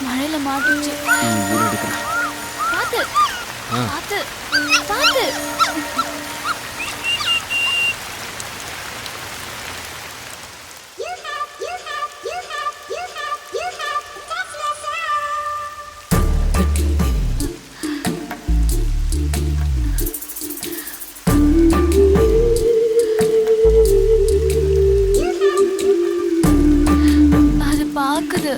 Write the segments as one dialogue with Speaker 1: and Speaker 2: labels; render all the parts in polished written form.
Speaker 1: மழையில மாட்டிச்சு. பாத்து பாத்து பாத்து. அது பாக்குது.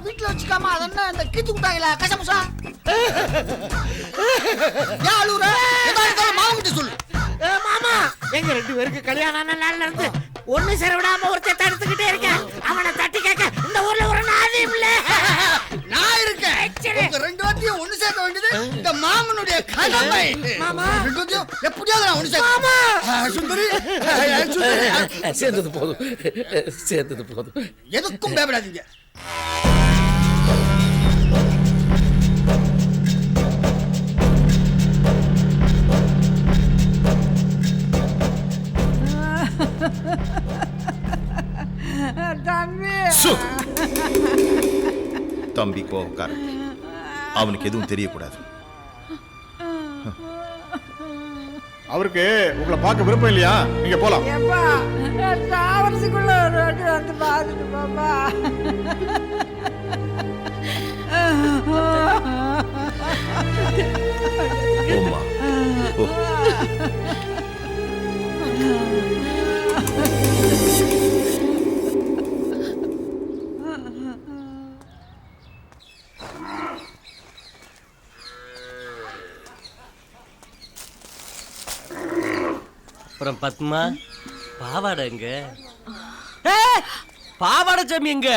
Speaker 1: வீட்டுல வச்சுக்காம அதென்ன இந்த கீத்து குட்டாங்களா கசமுசா மாவுகிட்ட சொல்லு. மாமா எங்க 2 பேருக்கு கல்யாணம் நாள்ல இருந்து ஒண்ணு சேர விடாம ஒருத்தர் தடுத்துக்கிட்டே இருக்கேன். அவனை தட்டி கேட்க இந்த ஊர்ல ஒரு நாதியும் இல்ல. நான் இருக்கேன். உங்க 2 வாட்டியும் ஒண்ணு சேர்க்க வேண்டியது இந்த மாமனுடைய கடமை. மாமா எப்படியாவது நான் ஒண்ணு சேர்க்க. மாமா சுந்தரி சேர்ந்தது போதும். எதுக்கும் பயப்படாதீங்க.
Speaker 2: தம்பி கோபக்காரன், அவனுக்கு எதுவும் தெரியக்கூடாது.
Speaker 3: அவருக்கு உங்களை பார்க்க விருப்பம் இல்லையா? நீங்க போலாம்.
Speaker 4: அப்புறம் பத்மா பாவாடை எங்க? பாவாடை சாமி எங்க?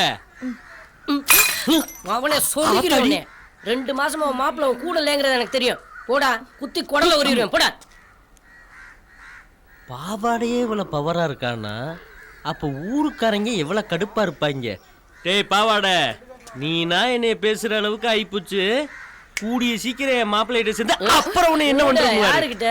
Speaker 5: அவனே சொல்லிக்கிறவனே 2 மாசமா மாப்பிள்ள கூட இல்லைங்கிறது எனக்கு தெரியும். போடா குத்தி குடல உரிடுவேன் போடா.
Speaker 4: பாவாடையே இவ்வளவு பவரா இருக்கானா, அப்ப ஊருக்காரங்க எவ்வளவு கடுப்பா இருப்பாங்க. டேய் பாவாடை, நீனா என்னைய பேசுற அளவுக்கு ஆயிப்போச்சு. கூடிய சீக்கிரம் என் மாப்பிள்ளைகிட்ட சேர்ந்து அப்புறம் உன்னை என்ன பண்றது?
Speaker 5: யாருக்கிட்ட?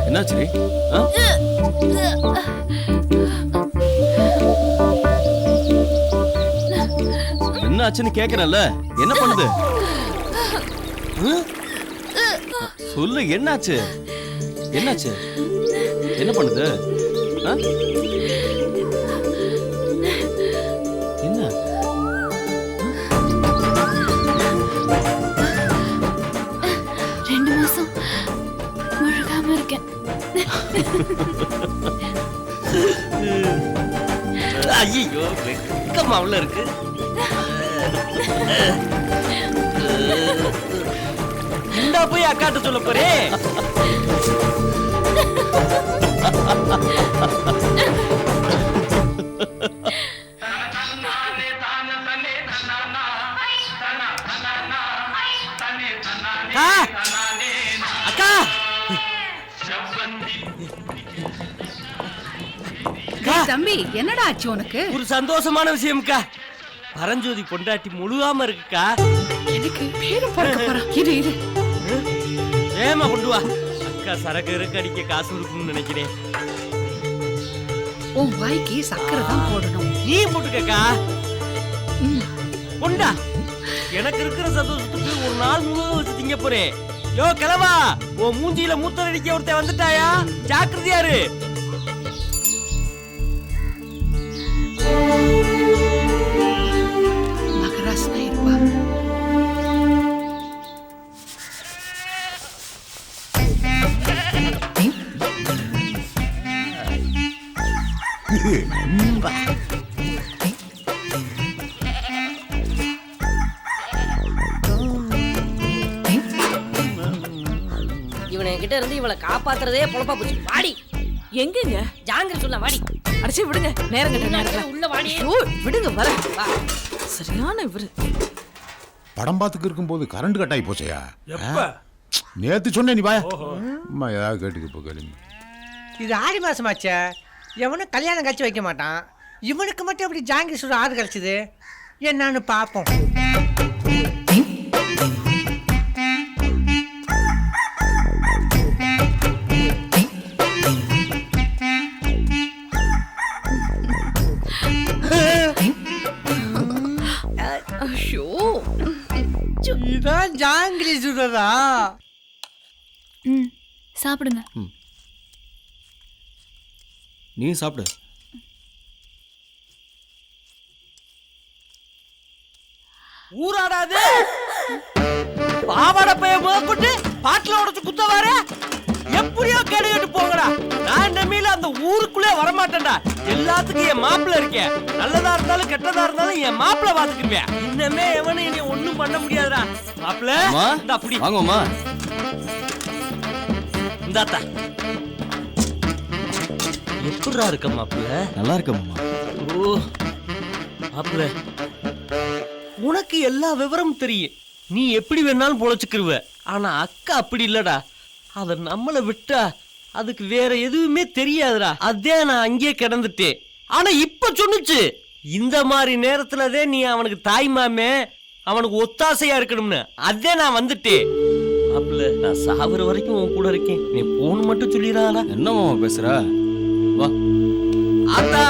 Speaker 4: என்னாச்சு? என்னாச்சுன்னு கேக்குறல்ல, என்ன பண்ணுது? சொல்லு, என்னாச்சு? என்ன பண்ணுது? என்ன?
Speaker 5: இருக்கேன்.
Speaker 4: ஐயோ வெக்கமா உள்ள இருக்கு. இந்தா போய் அக்காட்ட சொல்ல போறே. அக்கா
Speaker 6: தம்பி என்னடா ஆச்சு உனக்கு?
Speaker 4: ஒரு சந்தோஷமான விஷயம்க்கா. பரஞ்சோதி பொண்டாட்டி முழுகாம இருக்குக்கா.
Speaker 6: எனக்கு பேரு பார்க்க போறான். இரு இரு.
Speaker 4: ஏமா கொண்டு வா. அக்கா சரக்கு இருக்கு அடிக்க காசு இருக்கும்னு நினைக்கிறேன்.
Speaker 6: உன் வாய்க்கு சக்கரை தான் போடணும்.
Speaker 4: நீ போட்டுக்கக்கா. கொண்டா. எனக்கு இருக்கிற சந்தோஷத்துக்கு ஒரு நாள் முழுவதும் வச்சு திங்க போறேன். யோ கிளவா, உன் மூஞ்சியில மூத்தர் அடிக்க ஒருத்தன் வந்துட்டாயா, ஜாக்கிரதையாரு.
Speaker 6: மகராசனா இருப்பா.
Speaker 5: இவனை கிட்ட இருந்து இவளை காப்பாத்துறதே பொழப்பா போச்சு. வாடி
Speaker 6: எங்கங்க?
Speaker 5: ஜாங்கிரி சொல்ல வாடி.
Speaker 6: அடிச்சு விடுங்க. நேரம் கட்ட நேரத்துல
Speaker 5: உள்ள வாடி.
Speaker 6: ஐயோ, விடுங்க வர.
Speaker 5: வா.
Speaker 6: சரியான இவரு.
Speaker 7: படம் பார்த்துக்கு இருக்கும்போது கரண்ட் கட் ஆகி போச்சையா? நேத்து சொன்னேன் நீ வாயா. அம்மா ஏதாவது கேட்டுக்கு இப்போ கேளுங்க.
Speaker 8: இது ஆடி மாசமாச்சே, எவனும் கல்யாணம் கழிச்சு வைக்க மாட்டான். இவனுக்கு மட்டும் எப்படி ஜாங்கிரி சுட ஆறு கழிச்சுது என்னன்னு பார்ப்போம்.
Speaker 6: ஐயோ,
Speaker 8: இதான் ஜாங்கிரி சுடுறதா?
Speaker 9: சாப்பிடுங்க.
Speaker 10: நீ சாப்பிடு.
Speaker 4: ஊராடாது பாவாட பைய முதற்கொண்டு பாட்டில உடச்சு குத்த வர எப்படியோ கேடு கேட்டு போங்கடா. நான் இனிமேல அந்த ஊருக்குள்ளே வரமாட்டேன்டா. எல்லாத்துக்கும் என் மாப்பிள்ள இருக்கேன். நல்லதா இருந்தாலும் கெட்டதா இருந்தாலும் என் மாப்பிள்ள பாத்துக்குவேன். இன்னமே எவனும் இனி ஒண்ணும் பண்ண முடியாதுடா. மாப்பிள்ள இந்த அப்படி
Speaker 10: வாங்கம்மா.
Speaker 4: இந்தாத்தா எப்படிடா இருக்க மாப்பிள்ள?
Speaker 10: நல்லா இருக்கம்மா.
Speaker 4: ஓ மாப்பிள்ள, உனக்கு எல்லா விவரமும் தெரியும். நீ எப்படி வேணாலும் பொழைச்சுக்கிருவ. ஆனா அக்கா அப்படி இல்லடா. அத நம்மள விட்டா அதுக்கு வேற எதுவுமே தெரியாதுடா. அதே நான் அங்கேயே கிடந்துட்டேன். ஆனா இப்ப சொன்னுச்சு, இந்த மாதிரி நேரத்துலதே நீ அவனுக்கு தாய் மாமே, அவனுக்கு ஒத்தாசையா இருக்கணும்னு. அதே நான் வந்துட்டேன். மாப்பிள்ள, நான் சாகுற வரைக்கும் உன் கூட இருக்கேன். நீ போன் மட்டும் சொல்லிடாதா.
Speaker 10: என்னம்மா பேசுற? வா.
Speaker 4: அத்தா,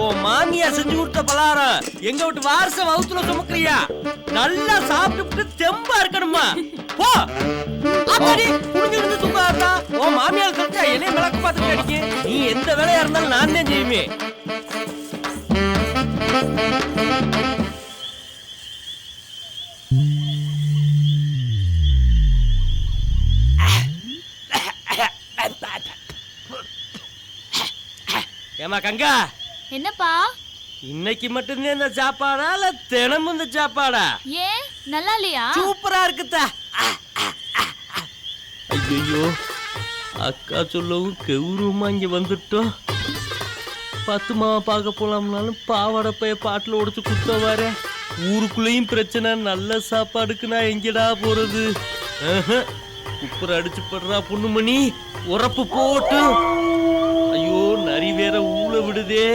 Speaker 4: ஓ மாமியா செஞ்சு கொடுத்த பலாரம் எங்க விட்டு வாரச வவுத்துல சுமக்குறியா? நல்லா சாப்பிட்டு தெம்பா இருக்கணுமா? போ. அத்தாடி குடிஞ்சிருந்து தூங்காதா. ஓ மாமியார் தெரிஞ்சா என்னைய விளக்கு பார்த்துட்டு அடிக்க. நீ எந்த வேலையா இருந்தாலும் நான் தான் செய்வேன். ஏமா கங்கா,
Speaker 9: என்னப்பா?
Speaker 4: இன்னைக்கு மட்டும்தான் இந்த சாப்பாடா இல்ல தினமும் இந்த சாப்பாடா?
Speaker 9: ஏன் நல்லா இல்லையா?
Speaker 4: சூப்பரா இருக்குதா. ஐயோ, அக்கா சொல்லவும் கௌரவமா இங்க வந்துட்டோம். 10 மாவ பார்க்க போலாம்னாலும் பாவாடை பைய பாட்டில் உடைச்சு குத்த வர. ஊருக்குள்ளேயும் பிரச்சனை. நல்ல சாப்பாடுக்கு நான் எங்கடா போறது? குப்புற அடிச்சு படுறா பொண்ணுமணி. உரப்பு போட்டு ஐயோ நரி வேற ஊழ விடுதே.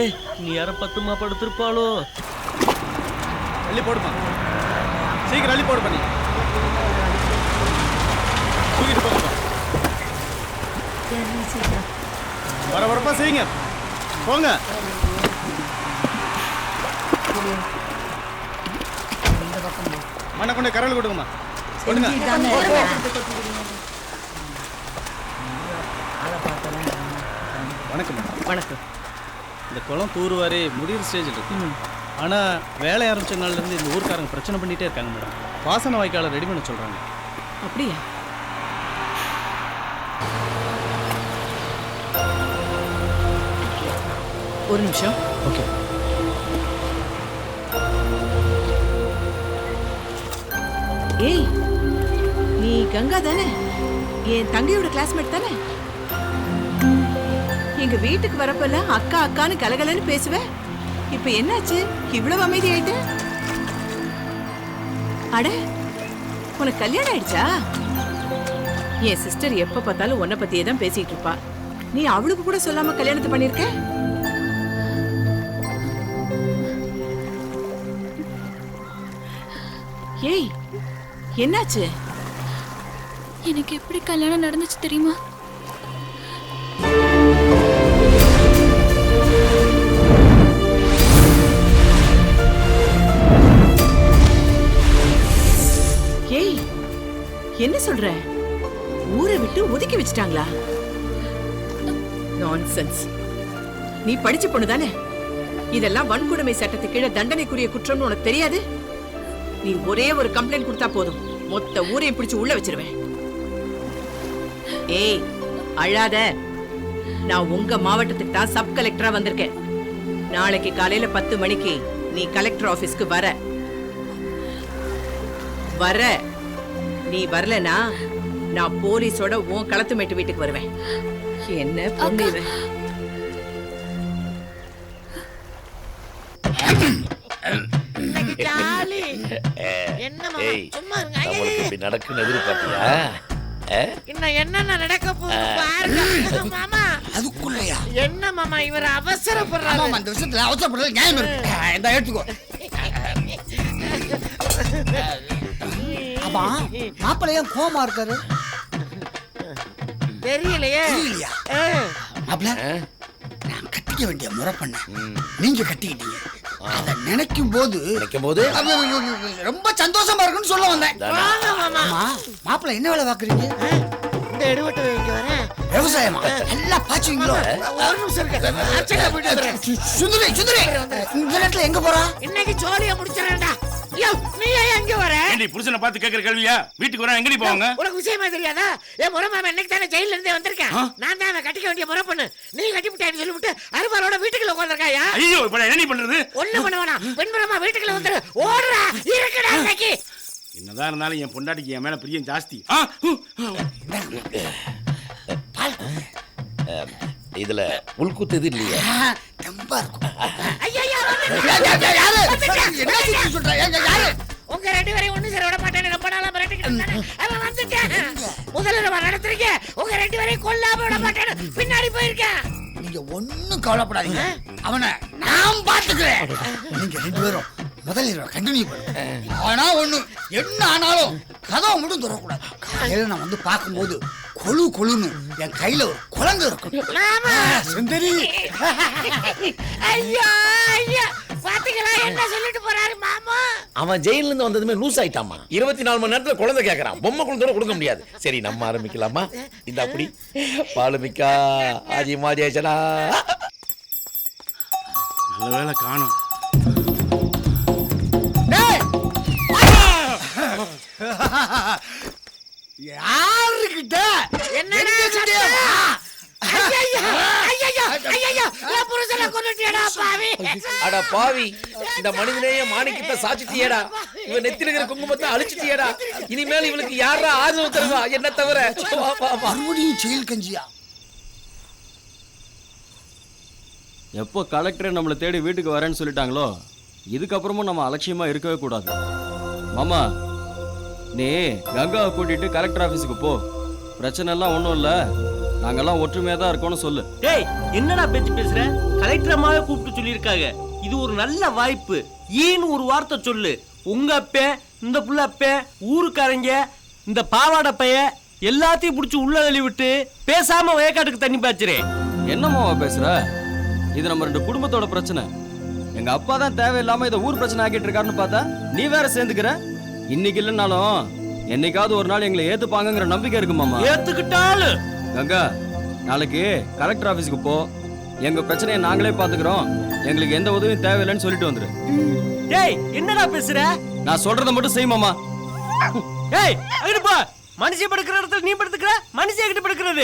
Speaker 4: நீ யார 10 மா படுத்திருப்பாளோ?
Speaker 3: அள்ளி போடுமா, சீக்கிரம் அள்ளி போடு பண்ணி தூக்கிட்டு போங்க. வர வரப்பா செய்யுங்க போங்க. மண்ணை கொண்டு கரல் கொடுங்கம்மா. கொடுங்க. வணக்கம்.
Speaker 8: வணக்கம்.
Speaker 10: இந்த குளம் தூர்வாரி முடிகிற ஸ்டேஜில் இருக்கு. ஆனால் வேலை ஆரம்பிச்ச நாள்லேருந்து இந்த ஊருக்காரங்க பிரச்சனை பண்ணிகிட்டே இருக்காங்க மேடம். பாசன வாய்க்காலை ரெடி பண்ண சொல்கிறாங்க.
Speaker 6: அப்படியா? ஒரு நிமிஷம்.
Speaker 10: ஓகே.
Speaker 6: ஏய் நீ கங்கா தானே? என் தங்கையோட கிளாஸ்மேட் தானே? எங்க வீட்டுக்கு வரப்பெல்லாம் அக்கா அக்கான்னு கலகலன்னு பேசுவ. இப்ப என்னாச்சு இவ்வளவு அமைதி ஆயிட்ட? அட உனக்கு கல்யாணம் ஆயிடுச்சா? என் சிஸ்டர் எப்ப பார்த்தாலும் உன்னை பத்தியே தான் பேசிட்டு இருப்பா. நீ அவளுக்கு கூட சொல்லாம கல்யாணத்தை பண்ணிருக்க? ஏய் என்னாச்சு?
Speaker 9: எனக்கு எப்படி கல்யாணம் நடந்துச்சு தெரியுமா?
Speaker 6: ஏய் என்ன சொல்ற? ஊரை விட்டு ஒதுக்கி வச்சிட்டாங்களா? நான்சென்ஸ். நீ படிச்ச பொண்ணு தானே? இதெல்லாம் வன்கொடுமை சட்டத்துக்கு கீழே தண்டனைக்குரிய குற்றம்னு உனக்கு தெரியாது? நீ ஒரே ஒரு கம்ப்ளைண்ட் கொடுத்தா போதும், மொத்த ஊரையும் பிடிச்சு உள்ள வச்சிருவேன். ஏய் அழாத. நான் உங்க மாவட்டத்துக்கு தான் சப் கலெக்டரா வந்திருக்கேன். நாளைக்கு காலையில 10 மணிக்கு நீ கலெக்டர் ஆபீஸ்க்கு வர. நீ வரலனா நான் போலீஸோட உன் களத்து மேட்டு வீட்டுக்கு வருவேன். என்ன பொண்ணு இவ?
Speaker 1: ஜாலி. என்ன மாமா சும்மா இருங்க.
Speaker 11: நம்மளுக்கு இப்படி நடக்குன்னு எதிர்பார்த்தியா?
Speaker 1: இன்னும் என்னென்ன நடக்க போகுது பாருங்க மாமா.
Speaker 8: அதுக்குள்ளயா?
Speaker 1: என்ன மாமா இவர் அவசரப்படுறாரு?
Speaker 8: ஆமா அந்த விஷயத்துல அவசரப்படுறது நியாயம் இருக்கு. இந்த எடுத்துக்கோ. அப்பா மாப்பிள்ளையும் கோமா இருக்காரு.
Speaker 1: தெரியலையே.
Speaker 8: மாப்பிள்ள நான் கட்டிக்க வேண்டிய முறை பண்ண நீங்க கட்டிக்கிட்டீங்க. அத நினைக்கும் போது ரொம்ப சந்தோஷமா இருக்குன்னு சொல்ல வந்தேன்.
Speaker 1: வாங்க மாமா.
Speaker 8: மாப்பிள்ள என்ன வேலை பாக்குறீங்க?
Speaker 1: இந்த எடுவட்டு வைக்க வரேன்.
Speaker 8: விவசாயமா எல்லாம் பாச்சுவீங்களோ?
Speaker 1: ஒரு நிமிஷம் இருக்கு. அர்ச்சனை போயிட்டு வரேன்.
Speaker 8: சுந்தரி சுந்தரி இந்த நேரத்துல எங்க போறா?
Speaker 1: இன்னைக்கு ஜோலியா முடிச்சிடறேன்டா. யோ நீ ஏன் எங்க வர?
Speaker 3: ஏண்டி புருஷனை பார்த்து கேக்குற கேள்வியா? வீட்டுக்கு வர எங்கடி போவாங்க?
Speaker 1: உனக்கு விஷயமா தெரியாதா? என் முறை மாமா இன்னைக்கு தானே ஜெயில இருந்தே வந்திருக்கேன். நான் தான் கட்டிக்க வேண்டிய முறை பண்ணு. நீ கட்டிவிட்டான்னு சொல்லிவிட்டு அருவாரோட வீட்டுக்குள்ள உட்கார்ந்திருக்காயா?
Speaker 3: ஐயோ இப்ப என்ன பண்றது?
Speaker 1: ஒண்ணு பண்ண வேணாம். பெண்புறமா வீட்டுக்குள்ள வந்துரு. ஓடுறா இருக்கடா இன்னைக்கு.
Speaker 3: என்னதான் இருந்தாலும் என் பொண்டாட்டிக்கு என் மேல பிரியம் ஜாஸ்தி.
Speaker 11: இதுல உள்குத்து இது இல்லையா?
Speaker 8: ரொம்ப இருக்கும்.
Speaker 1: ஐயா
Speaker 8: என்ன சொல்ற? யாரு?
Speaker 1: உங்க ரெண்டு பேரையும் ஒண்ணு சேர விட மாட்டேன்னு ரொம்ப நாளா மிரட்டிக்கிட்டு அவன் வந்துட்டேன். முதல்ல நம்ம நடத்திருக்க. உங்க ரெண்டு பேரையும் கொல்லாம விட மாட்டேன்னு பின்னாடி போயிருக்கேன்.
Speaker 8: நீங்க ஒண்ணும் கவலைப்படாதீங்க. அவனை நான் பாத்துக்கிறேன். நீங்க ரெண்டு பேரும் முதல்ல கண்டினியூ பண்ணுங்க. ஆனா ஒண்ணு என்ன ஆனாலும் கதவை மட்டும் திறக்கூடாது. காலையில நான் வந்து பார்க்கும்போது கொழு கொழுன்னு என் கையில ஒரு குழந்தை இருக்கும். சுந்தரி
Speaker 1: ஐயா ஐயா பாத்தீங்களா என்ன சொல்லிட்டு போறாரு மாமா?
Speaker 11: அவன் ஜெயில இருந்து வந்ததுமே லூஸ் ஆயிட்டாமா. 24 மணி நேரத்துல குழந்தை கேக்குறான். பொம்மை குழந்தை கொடுக்க முடியாது. சரி நம்ம ஆரம்பிக்கலாமா? இந்த அப்படி பாலுமிக்கா ஆஜி மாஜேச்சனா.
Speaker 3: நல்ல வேலை காணோம்.
Speaker 8: யாருக்கிட்ட
Speaker 1: என்னடா
Speaker 11: அட பாவி, இந்த மனிதனேய மாணிக்கத்தை சாச்சிட்டியேடா. இவன் நெத்தில இருக்கிற குங்குமத்தை அழிச்சிட்டியேடா. இனிமேல் இவனுக்கு யாரா ஆதரவு தருவா என்ன தவிர?
Speaker 8: மறுபடியும் செயல் கஞ்சியா?
Speaker 10: எப்போ கலெக்டர் நம்மளை தேடி வீட்டுக்கு வரேன்னு சொல்லிட்டாங்களோ இதுக்கப்புறமும் நம்ம அலட்சியமா இருக்கவே கூடாது. மாமா நீ கங்காவை கூட்டிட்டு கலெக்டர் ஆபீஸுக்கு போ. பிரச்சனை எல்லாம் ஒண்ணும் இல்ல, நாங்கெல்லாம் ஒற்றுமையா தான் இருக்கோம்னு சொல்லு.
Speaker 4: டேய் என்னடா பேச்சு பேசுற? கலெக்டர் அம்மாவே கூப்பிட்டு சொல்லியிருக்காங்க. இது ஒரு நல்ல வாய்ப்பு. ஏன்னு ஒரு வார்த்தை சொல்லு. உங்க அப்ப, இந்த புள்ள அப்ப, ஊருக்காரங்க, இந்த பாவாடை பைய எல்லாத்தையும் பிடிச்சி உள்ள தள்ளி விட்டு பேசாம வயக்காட்டுக்கு தண்ணி பாய்ச்சிரேன்.
Speaker 10: என்னமாவா பேசுற? இது நம்ம ரெண்டு குடும்பத்தோட பிரச்சனை. எங்க அப்பா தான் தேவையில்லாம இதை ஊர் பிரச்சனை ஆக்கிட்டு இருக்காருன்னு பார்த்தா நீ வேற சேர்ந்துக்கிற. இன்னைக்கு இல்லைன்னாலும் என்னைக்காவது ஒரு நாள் எங்களை ஏத்துப்பாங்கிற நம்பிக்கை இருக்கு மாமா.
Speaker 4: ஏத்துக்கிட்டாலும்
Speaker 10: கங்கா நாளைக்கு கலெக்டர் ஆபீஸ்க்கு போ. எங்க பிரச்சனையை நாங்களே பாத்துக்கிறோம், எங்களுக்கு எந்த உதவியும் தேவையில்லைன்னு சொல்லிட்டு வந்துரு.
Speaker 4: டேய் என்னடா பேசுற?
Speaker 10: நான் சொல்றதை மட்டும் செய் மாமா.
Speaker 4: டேய் அங்கிட்டு போ. மனுஷன் படுக்கிற இடத்துல நீ படுத்துக்கிற, மனுஷன் எங்கிட்ட படுக்கிறது.